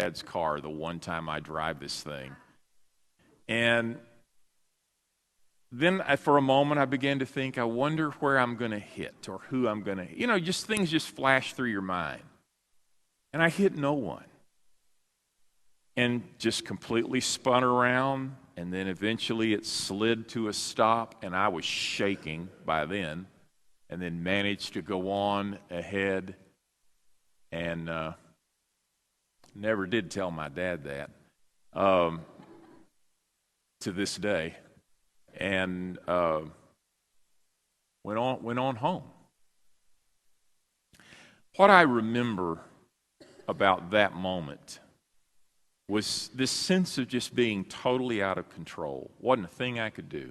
dad's car the one time I drive this thing. And then for a moment I began to think, I wonder where I'm going to hit or who I'm going to, just things just flash through your mind. And I hit no one. And just completely spun around, and then eventually it slid to a stop, and I was shaking by then, and then managed to go on ahead, and never did tell my dad that to this day, and went on home. What I remember about that moment was this sense of just being totally out of control. Wasn't a thing I could do.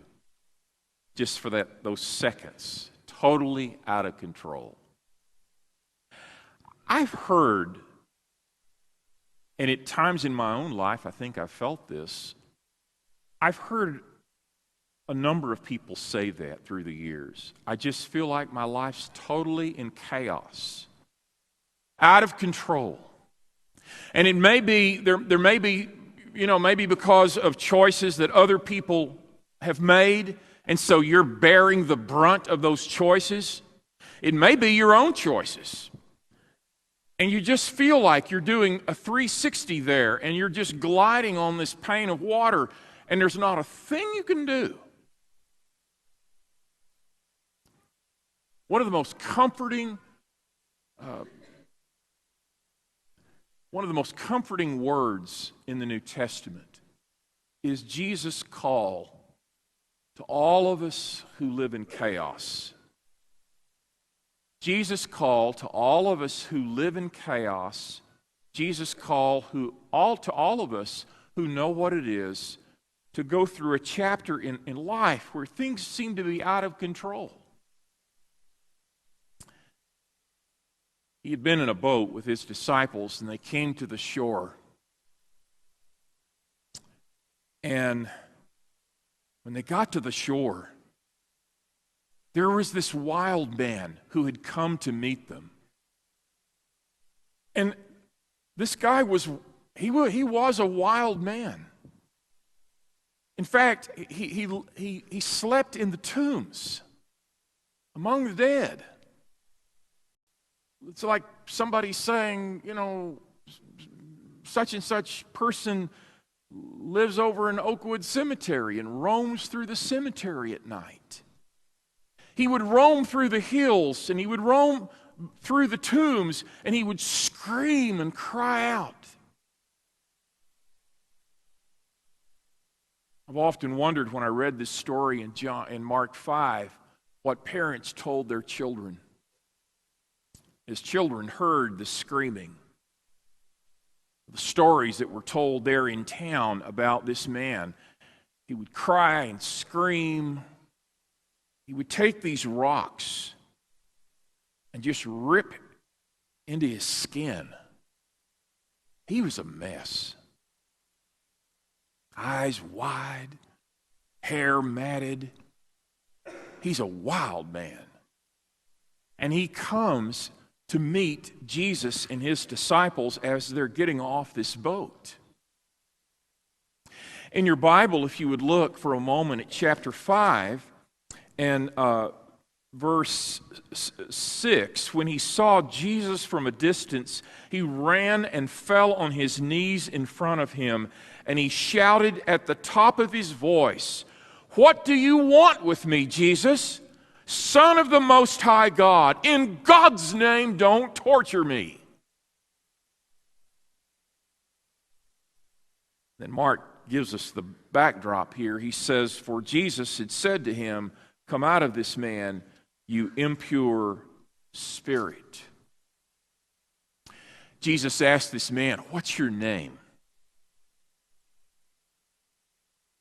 Just for those seconds, totally out of control. I've heard, and at times in my own life I think I've felt this, I've heard a number of people say that through the years. I just feel like my life's totally in chaos, out of control. And it may be, there may be, maybe because of choices that other people have made, and so you're bearing the brunt of those choices. It may be your own choices. And you just feel like you're doing a 360 there, and you're just gliding on this pane of water, and there's not a thing you can do. One of the most comforting words in the New Testament is Jesus' call to all of us who live in chaos. Jesus' call to all of us who live in chaos. Jesus' call to all of us who know what it is to go through a chapter in life where things seem to be out of control. He had been in a boat with his disciples, and they came to the shore. And when they got to the shore, there was this wild man who had come to meet them. And this guy was a wild man. In fact, he slept in the tombs among the dead. It's like somebody saying, such and such person lives over in Oakwood Cemetery and roams through the cemetery at night. He would roam through the hills, and he would roam through the tombs, and he would scream and cry out. I've often wondered when I read this story in Mark 5, what parents told their children. His children heard the screaming, the stories that were told there in town about this man. He would cry and scream. He would take these rocks and just rip into his skin. He was a mess. Eyes wide, hair matted. He's a wild man. And he comes to meet Jesus and his disciples as they're getting off this boat. In your Bible, if you would look for a moment at chapter 5 and verse 6, when he saw Jesus from a distance, he ran and fell on his knees in front of him, and he shouted at the top of his voice, "What do you want with me, Jesus? Son of the Most High God, in God's name, don't torture me." Then Mark gives us the backdrop here. He says, "For Jesus had said to him, 'Come out of this man, you impure spirit.'" Jesus asked this man, "What's your name?"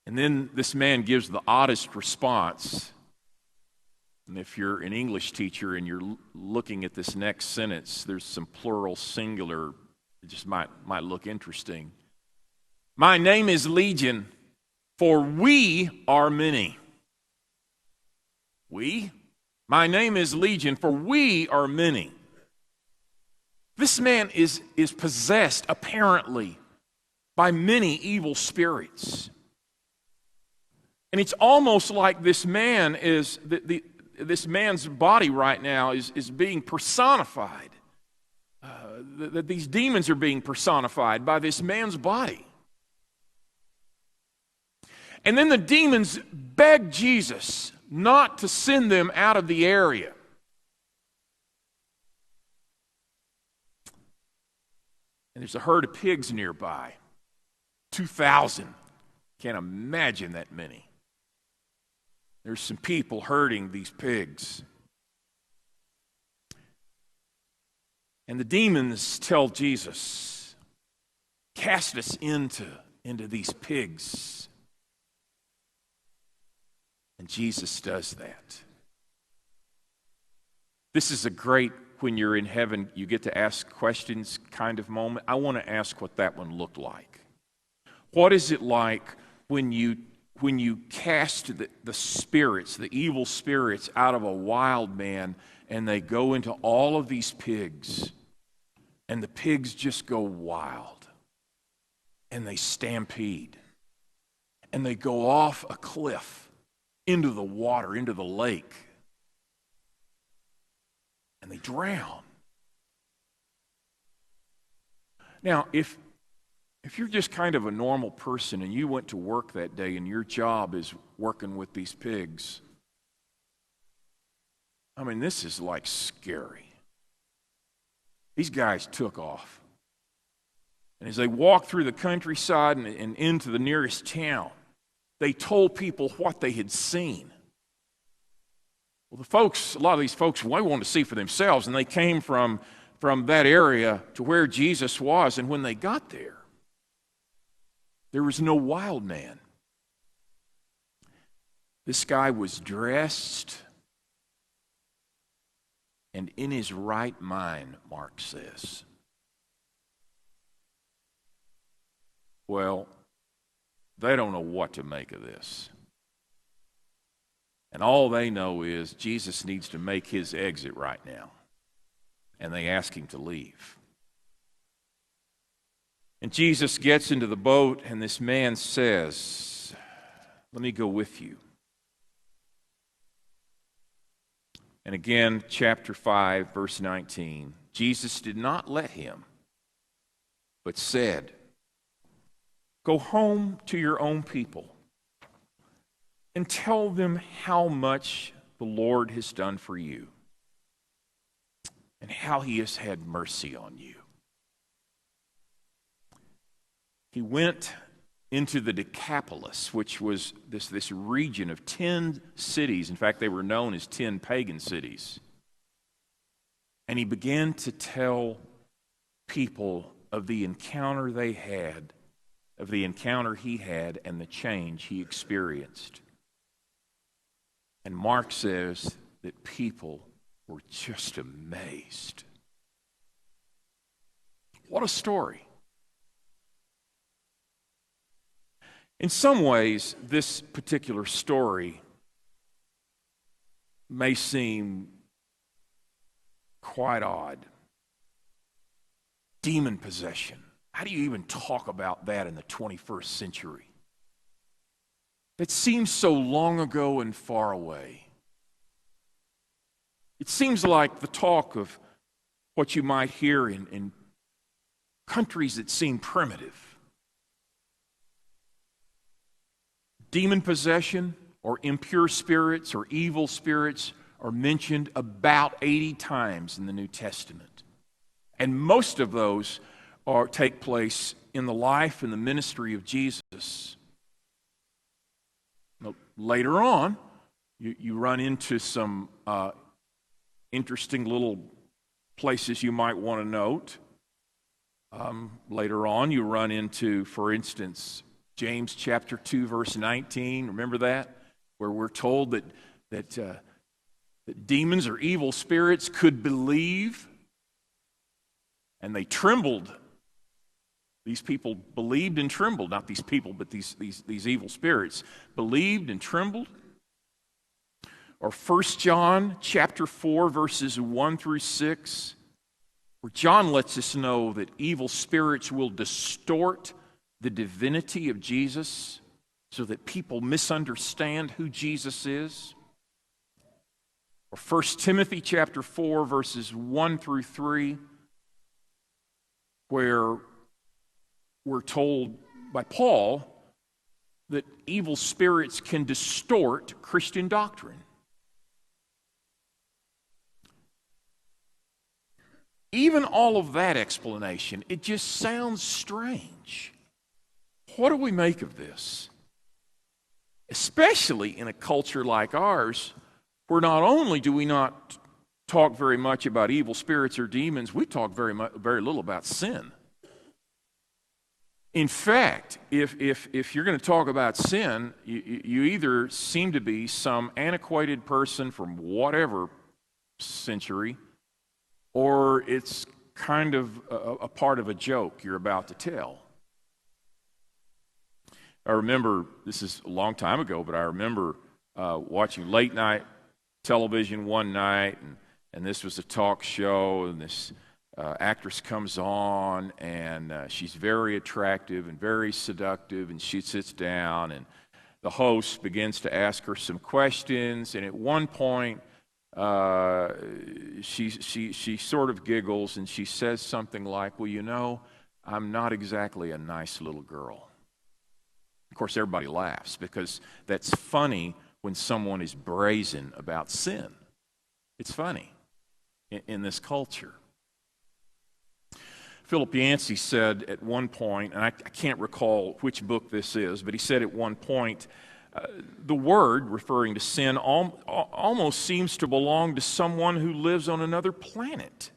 And then this man gives the oddest response. And if you're an English teacher and you're looking at this next sentence, there's some plural singular. It just might look interesting. "My name is Legion, for we are many." We? My name is Legion, for we are many. This man is possessed, apparently, by many evil spirits. And it's almost like this man is, this man's body right now is being personified. That these demons are being personified by this man's body. And then the demons beg Jesus not to send them out of the area. And there's a herd of pigs nearby. 2,000. Can't imagine that many. There's some people herding these pigs. And the demons tell Jesus, cast us into these pigs. And Jesus does that. This is a great, when you're in heaven, you get to ask questions kind of moment. I want to ask what that one looked like. What is it like when you cast the spirits, the evil spirits, out of a wild man, and they go into all of these pigs, and the pigs just go wild, and they stampede, and they go off a cliff into the water, into the lake, and they drown. Now, if you're just kind of a normal person and you went to work that day and your job is working with these pigs, I mean, this is like scary. These guys took off. And as they walked through the countryside and into the nearest town, they told people what they had seen. Well, a lot of these folks, they wanted to see for themselves, and they came from that area to where Jesus was, and when they got there was no wild man. This guy was dressed and in his right mind, Mark says. Well, they don't know what to make of this. And all they know is Jesus needs to make his exit right now. And they ask him to leave. And Jesus gets into the boat, and this man says, "Let me go with you." And again, chapter 5, verse 19, Jesus did not let him, but said, "Go home to your own people and tell them how much the Lord has done for you and how he has had mercy on you." He went into the Decapolis, which was this region of 10 cities. In fact, they were known as 10 pagan cities. And he began to tell people of the encounter they had, of the encounter he had, and the change he experienced. And Mark says that people were just amazed. What a story. In some ways, this particular story may seem quite odd. Demon possession. How do you even talk about that in the 21st century? It seems so long ago and far away. It seems like the talk of what you might hear in countries that seem primitive. Demon possession or impure spirits or evil spirits are mentioned about 80 times in the New Testament. And most of those take place in the life and the ministry of Jesus. Now, later on, you run into some interesting little places you might want to note. Later on, you run into, for instance, James chapter 2, verse 19. Remember that? Where we're told that demons or evil spirits could believe, and they trembled. These people believed and trembled. Not these people, but these evil spirits believed and trembled. Or 1 John chapter 4, verses 1 through 6. where John lets us know that evil spirits will distort the divinity of Jesus so that people misunderstand who Jesus is. Or 1 Timothy chapter 4, verses 1 through 3, where we're told by Paul that evil spirits can distort Christian doctrine. Even all of that explanation, it just sounds strange. What do we make of this? Especially in a culture like ours, where not only do we not talk very much about evil spirits or demons, we talk very little about sin. In fact, if you're going to talk about sin, you either seem to be some antiquated person from whatever century, or it's kind of a part of a joke you're about to tell. I remember, this is a long time ago, but I remember watching late night television one night, and this was a talk show, and this actress comes on, and she's very attractive and very seductive, and she sits down, and the host begins to ask her some questions, and at one point, she sort of giggles, and she says something like, well, you know, I'm not exactly a nice little girl. Of course, everybody laughs, because that's funny when someone is brazen about sin. It's funny in this culture. Philip Yancey said at one point, and I can't recall which book this is, but he said at one point, the word, referring to sin, almost seems to belong to someone who lives on another planet.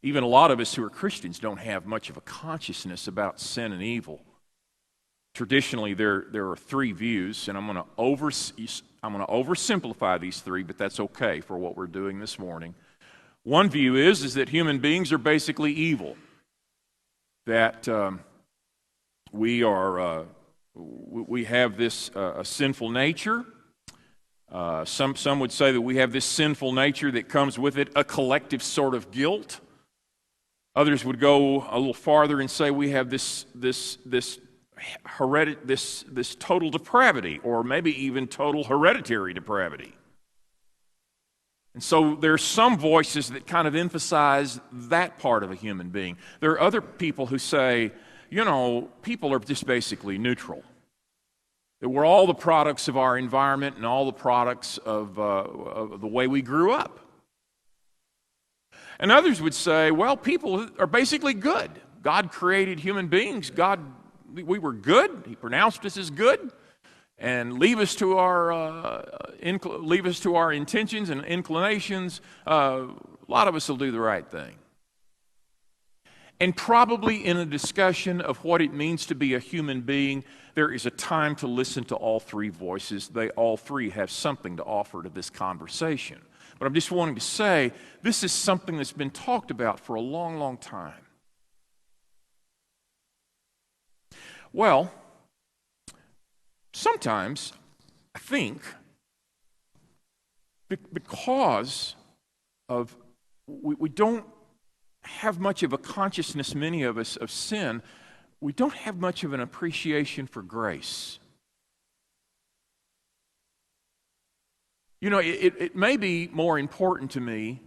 Even a lot of us who are Christians don't have much of a consciousness about sin and evil. Traditionally, there are three views, and I'm going to oversimplify these three, but that's okay for what we're doing this morning. One view is that human beings are basically evil, that we have this a sinful nature. Some would say that we have this sinful nature that comes with it a collective sort of guilt. Others would go a little farther and say we have this total depravity, or maybe even total hereditary depravity. And so there's some voices that kind of emphasize that part of a human being. There are other people who say, you know, people are just basically neutral. That we're all the products of our environment and all the products of the way we grew up. And others would say, well, people are basically good. God created human beings. We were good. He pronounced us as good, and leave us to our intentions and inclinations. A lot of us will do the right thing. And probably in a discussion of what it means to be a human being, there is a time to listen to all three voices. They all three have something to offer to this conversation. But I'm just wanting to say, this is something that's been talked about for a long, long time. Well, sometimes I think because of we don't have much of a consciousness, many of us, of sin, we don't have much of an appreciation for grace. You know, it may be more important to me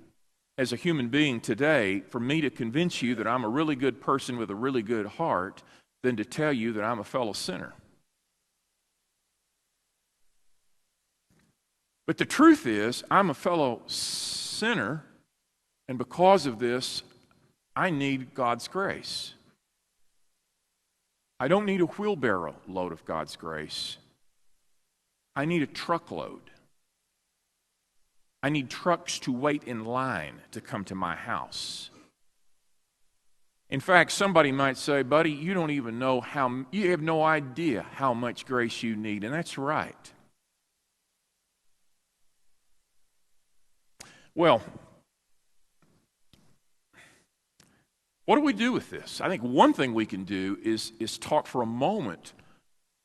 as a human being today for me to convince you that I'm a really good person with a really good heart than to tell you that I'm a fellow sinner. But the truth is, I'm a fellow sinner, and because of this, I need God's grace. I don't need a wheelbarrow load of God's grace. I need a truckload. I need trucks to wait in line to come to my house. In fact, somebody might say, buddy, you don't even know you have no idea how much grace you need, and that's right. Well, what do we do with this? I think one thing we can do is talk for a moment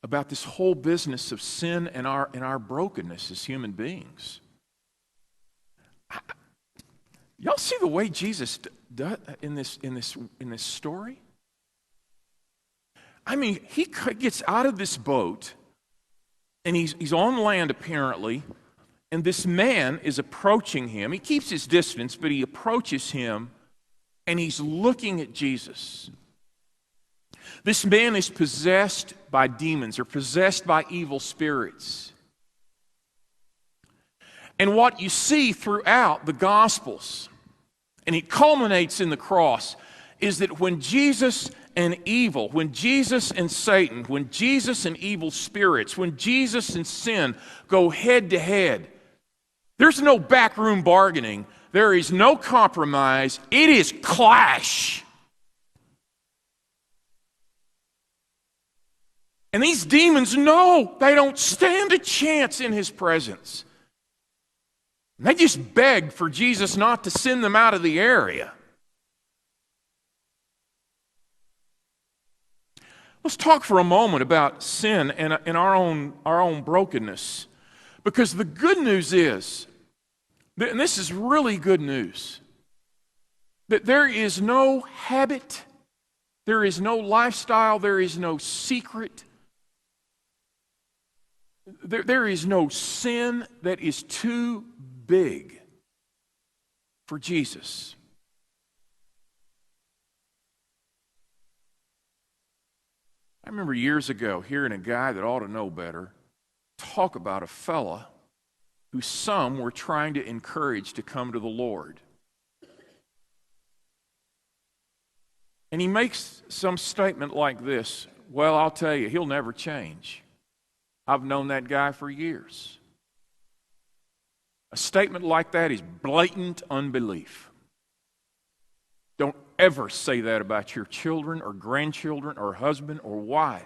about this whole business of sin and our brokenness as human beings. Y'all see the way Jesus does in this story? I mean, he gets out of this boat, and he's on land apparently, and this man is approaching him. He keeps his distance, but he approaches him, and he's looking at Jesus. This man is possessed by demons or possessed by evil spirits. And what you see throughout the Gospels, and it culminates in the cross, is that when Jesus and evil, when Jesus and Satan, when Jesus and evil spirits, when Jesus and sin go head to head, there's no backroom bargaining. There is no compromise. It is clash. And these demons know they don't stand a chance in his presence. And they just beg for Jesus not to send them out of the area. Let's talk for a moment about sin and our own brokenness. Because the good news is, and this is really good news, that there is no habit, there is no lifestyle, there is no secret, there is no sin that is too big for Jesus. I remember years ago hearing a guy that ought to know better talk about a fella who some were trying to encourage to come to the Lord. And he makes some statement like this: well, I'll tell you, he'll never change. I've known that guy for years. A statement like that is blatant unbelief. Don't ever say that about your children or grandchildren or husband or wife.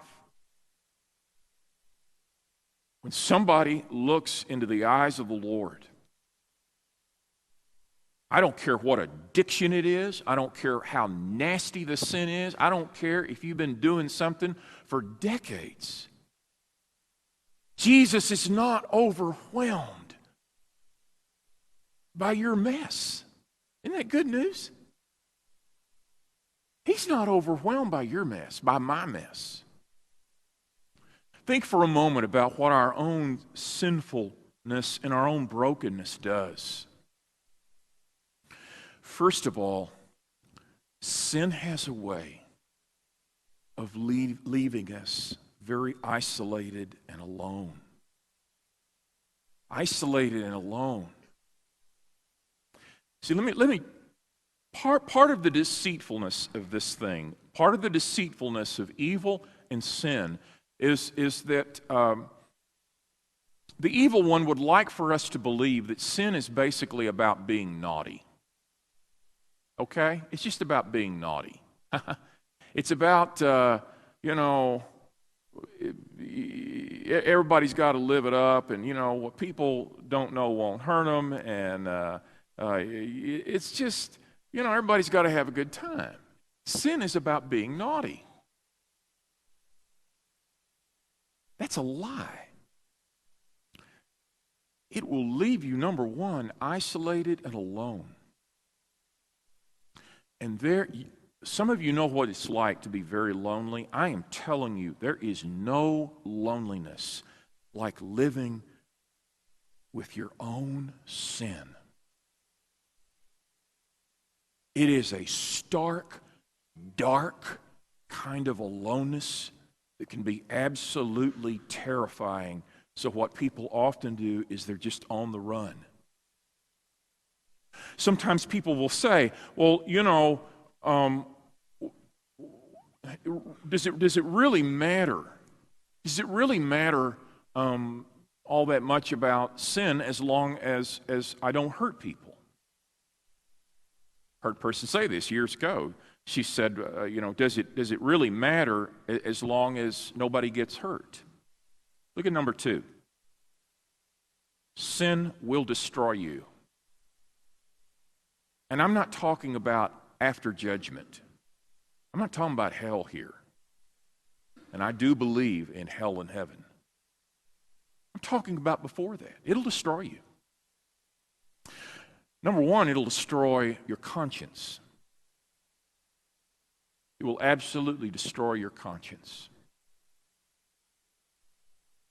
When somebody looks into the eyes of the Lord, I don't care what addiction it is. I don't care how nasty the sin is. I don't care if you've been doing something for decades. Jesus is not overwhelmed by your mess. Isn't that good news? He's not overwhelmed by your mess, by my mess. Think for a moment about what our own sinfulness and our own brokenness does. First of all, sin has a way of leaving us very isolated and alone. Isolated and alone. See, let me part of the deceitfulness of this thing, part of the deceitfulness of evil and sin is that the evil one would like for us to believe that sin is basically about being naughty. Okay? It's just about being naughty. It's about, everybody's got to live it up, and, what people don't know won't hurt them, and it's just, everybody's got to have a good time. Sin is about being naughty. That's a lie. It will leave you, number one, isolated and alone. And some of you know what it's like to be very lonely. I am telling you, there is no loneliness like living with your own sin. It is a stark, dark kind of aloneness that can be absolutely terrifying. So what people often do is they're just on the run. Sometimes people will say, well, does it really matter? Does it really matter all that much about sin as long as I don't hurt people? Heard a person say this years ago. She said, does it really matter as long as nobody gets hurt? Look at number 2. Sin will destroy you. And I'm not talking about after judgment. I'm not talking about hell here. And I do believe in hell and heaven. I'm talking about before that. It'll destroy you. Number one, it'll destroy your conscience. It will absolutely destroy your conscience.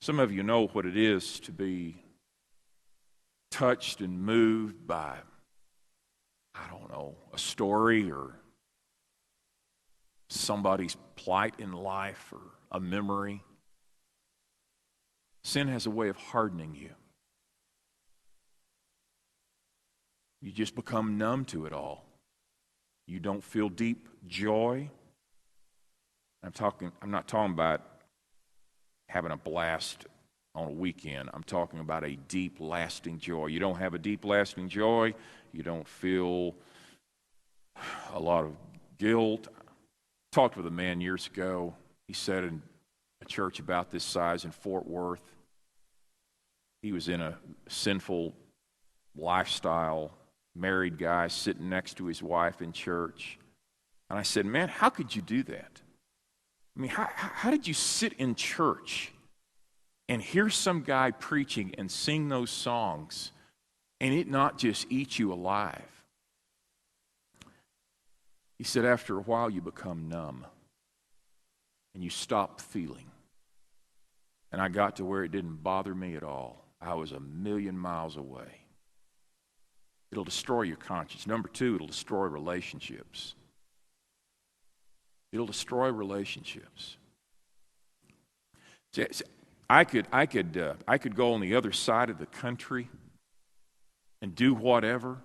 Some of you know what it is to be touched and moved by, I don't know, a story or somebody's plight in life or a memory. Sin has a way of hardening you. You just become numb to it all. You don't feel deep joy. I'm not talking about having a blast on a weekend. I'm talking about a deep, lasting joy. You don't have a deep, lasting joy. You don't feel a lot of guilt. I talked with a man years ago. He said in a church about this size in Fort Worth, he was in a sinful lifestyle, married guy sitting next to his wife in church. And I said, man, how could you do that? I mean, how did you sit in church and hear some guy preaching and sing those songs and it not just eat you alive? He said, after a while you become numb and you stop feeling. And I got to where it didn't bother me at all. I was 1,000,000 miles away. It'll destroy your conscience. Number two, it'll destroy relationships. It'll destroy relationships. See, I could go on the other side of the country and do whatever.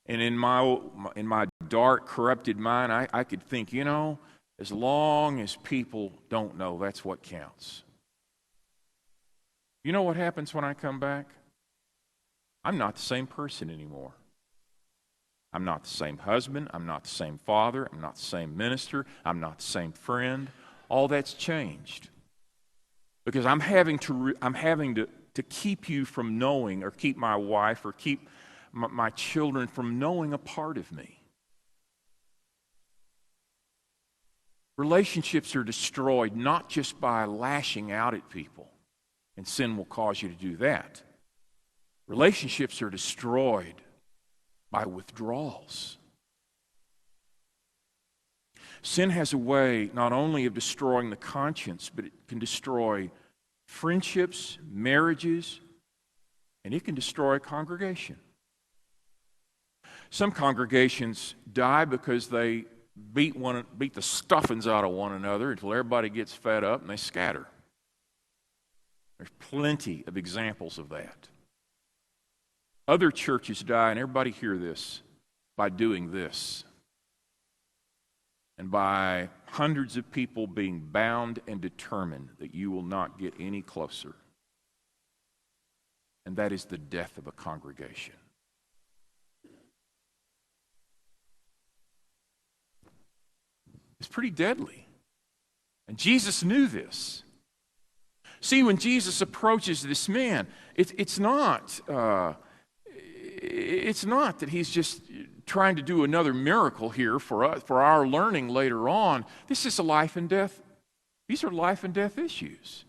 And in my dark, corrupted mind, I could think, as long as people don't know, that's what counts. You know what happens when I come back? I'm not the same person anymore. I'm not the same husband. I'm not the same father. I'm not the same minister. I'm not the same friend. All that's changed. Because I'm having to keep you from knowing, or keep my wife, or keep my children from knowing a part of me. Relationships are destroyed not just by lashing out at people, and sin will cause you to do that. Relationships are destroyed by withdrawals. Sin has a way not only of destroying the conscience, but it can destroy friendships, marriages, and it can destroy a congregation. Some congregations die because they beat the stuffings out of one another until everybody gets fed up and they scatter. There's plenty of examples of that. Other churches die, and everybody hear this, by doing this. And by hundreds of people being bound and determined that you will not get any closer. And that is the death of a congregation. It's pretty deadly. And Jesus knew this. See, when Jesus approaches this man, it's not that he's just trying to do another miracle here for us, for our learning later on. This is a life and death. These are life and death issues.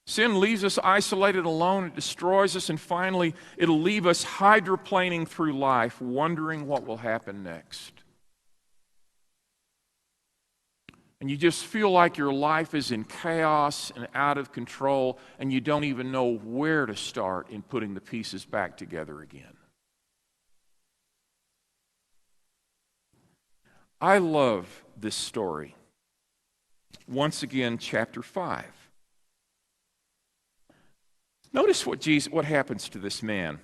Sin leaves us isolated, alone. It destroys us, and finally, it'll leave us hydroplaning through life, wondering what will happen next. And you just feel like your life is in chaos and out of control, and you don't even know where to start in putting the pieces back together again. I love this story. Once again, chapter 5. Notice what happens to this man.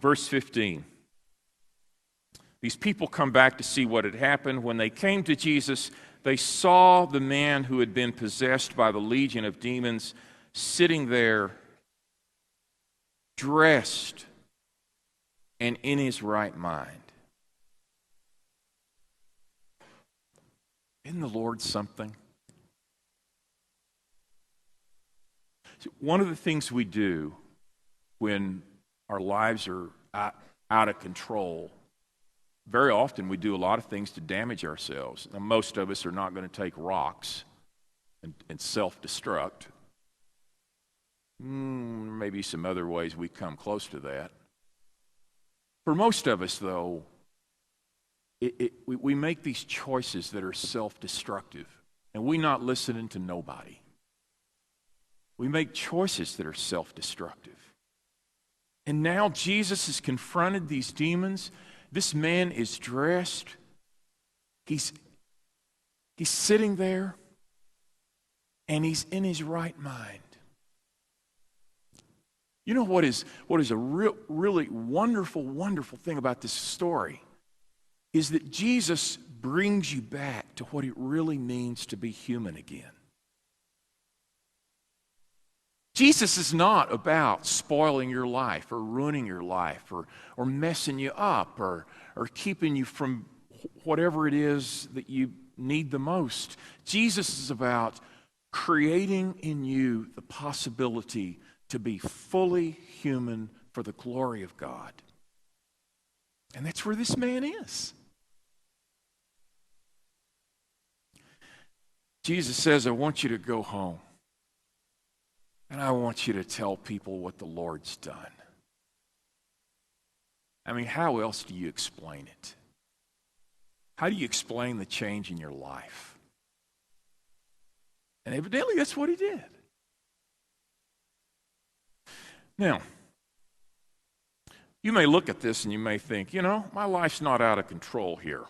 Verse 15. These people come back to see what had happened. When they came to Jesus, they saw the man who had been possessed by the legion of demons sitting there, dressed and in his right mind. Isn't the Lord something? So one of the things we do when our lives are out of control, very often we do a lot of things to damage ourselves. Now, most of us are not going to take rocks and self-destruct. Maybe some other ways we come close to that. For most of us, though, we make these choices that are self-destructive, and we're not listening to nobody. We make choices that are self-destructive. And now Jesus has confronted these demons. This man is dressed. He's sitting there, and he's in his right mind. You know what is a really wonderful, wonderful thing about this story is that Jesus brings you back to what it really means to be human again. Jesus is not about spoiling your life or ruining your life or messing you up or keeping you from whatever it is that you need the most. Jesus is about creating in you the possibility to be fully human for the glory of God. And that's where this man is. Jesus says, I want you to go home. And I want you to tell people what the Lord's done. I mean, how else do you explain it? How do you explain the change in your life? And evidently, that's what he did. Now, you may look at this and you may think, my life's not out of control here.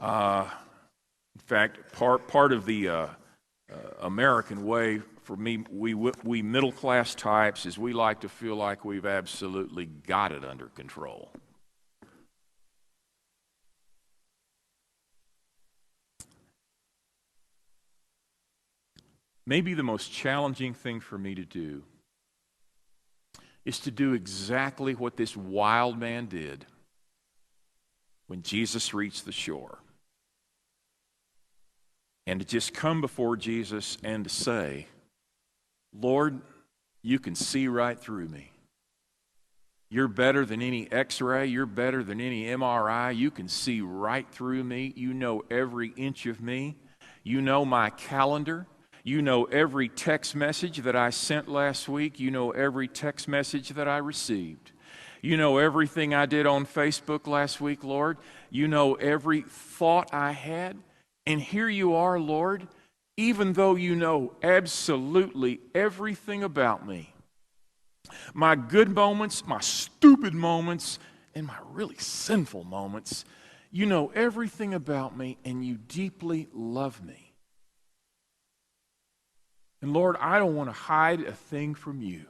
In fact, part of the American way, for me, we middle-class types, is we like to feel like we've absolutely got it under control. Maybe the most challenging thing for me to do is to do exactly what this wild man did when Jesus reached the shore. And to just come before Jesus and to say, Lord, you can see right through me. You're better than any x-ray. You're better than any MRI. You can see right through me. You know every inch of me. You know my calendar. You know every text message that I sent last week. You know every text message that I received. You know everything I did on Facebook last week, Lord. You know every thought I had. And here you are, Lord, even though you know absolutely everything about me. My good moments, my stupid moments, and my really sinful moments. You know everything about me, and you deeply love me. And Lord, I don't want to hide a thing from you.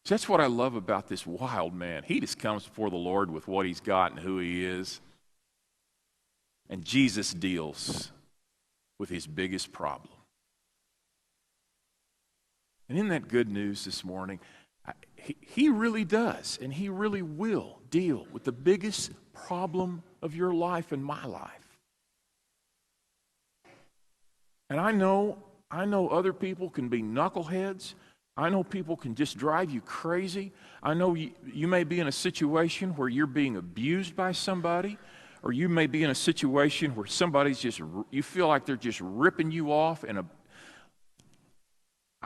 So that's what I love about this wild man. He just comes before the Lord with what he's got and who he is. And Jesus deals with his biggest problem. And isn't that good news this morning? He really does, and he really will deal with the biggest problem of your life and my life. And I know other people can be knuckleheads. I know people can just drive you crazy. I know you may be in a situation where you're being abused by somebody, or you may be in a situation where you feel like they're just ripping you off.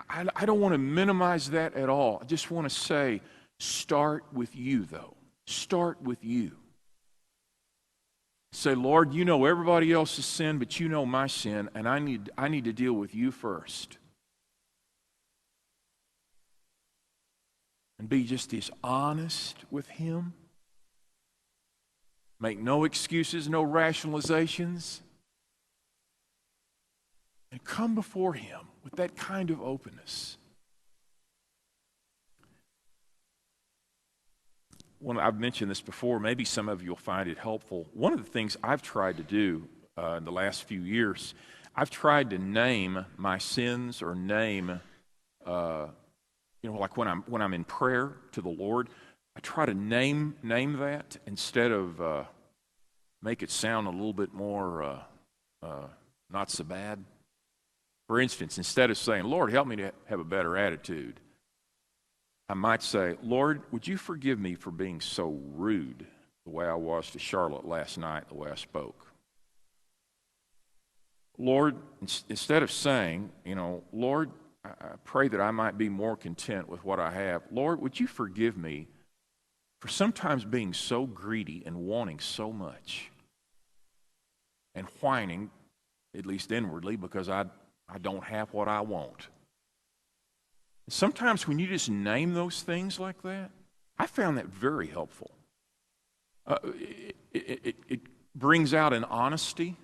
I don't want to minimize that at all. I just want to say, start with you, though. Start with you. Say, Lord, you know everybody else's sin, but you know my sin, and I need to deal with you first. And be just as honest with him. Make no excuses, no rationalizations. And come before him with that kind of openness. I've mentioned this before. Maybe some of you will find it helpful. One of the things I've tried to do in the last few years, I've tried to name my sins or name like when I'm in prayer to the Lord, I try to name that instead of make it sound a little bit more not so bad. For instance, instead of saying, Lord, help me to have a better attitude, I might say, Lord, would you forgive me for being so rude the way I was to Charlotte last night, the way I spoke? Lord, instead of saying, Lord, I pray that I might be more content with what I have. Lord, would you forgive me for sometimes being so greedy and wanting so much and whining, at least inwardly, because I don't have what I want. Sometimes when you just name those things like that, I found that very helpful. It brings out an honesty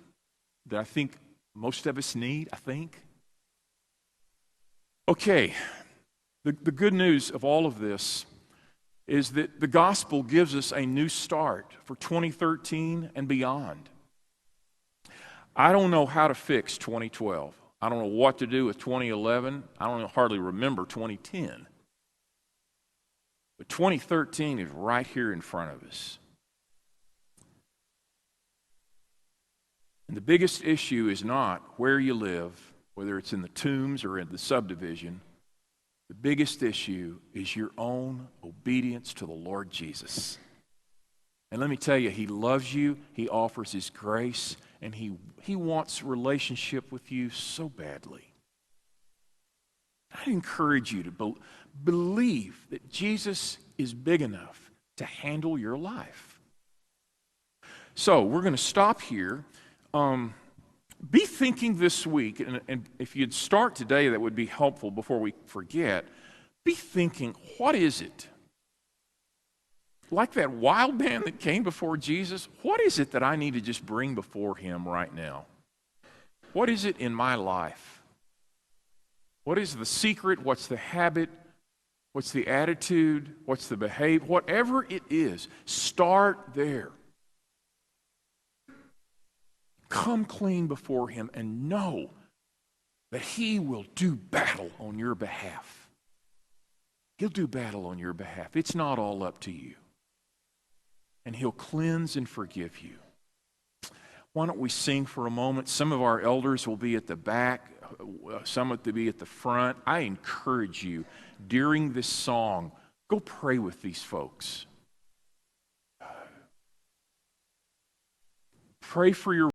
that I think most of us need, I think. Okay, the good news of all of this is that the gospel gives us a new start for 2013 and beyond. I don't know how to fix 2012. I don't know what to do with 2011. I don't hardly remember 2010. But 2013 is right here in front of us. And the biggest issue is not where you live, whether it's in the Tombs or in the subdivision. The biggest issue is your own obedience to the Lord Jesus. And let me tell you, He loves you, He offers His grace, and He wants relationship with you so badly. I encourage you to believe that Jesus is big enough to handle your life. So we're going to stop here. Be thinking this week, and if you'd start today, that would be helpful before we forget. Be thinking, what is it? Like that wild man that came before Jesus, what is it that I need to just bring before Him right now? What is it in my life? What is the secret? What's the habit? What's the attitude? What's the behavior? Whatever it is, start there. Come clean before Him and know that He will do battle on your behalf. He'll do battle on your behalf. It's not all up to you. And He'll cleanse and forgive you. Why don't we sing for a moment? Some of our elders will be at the back, some will be at the front. I encourage you, during this song, go pray with these folks. Pray for your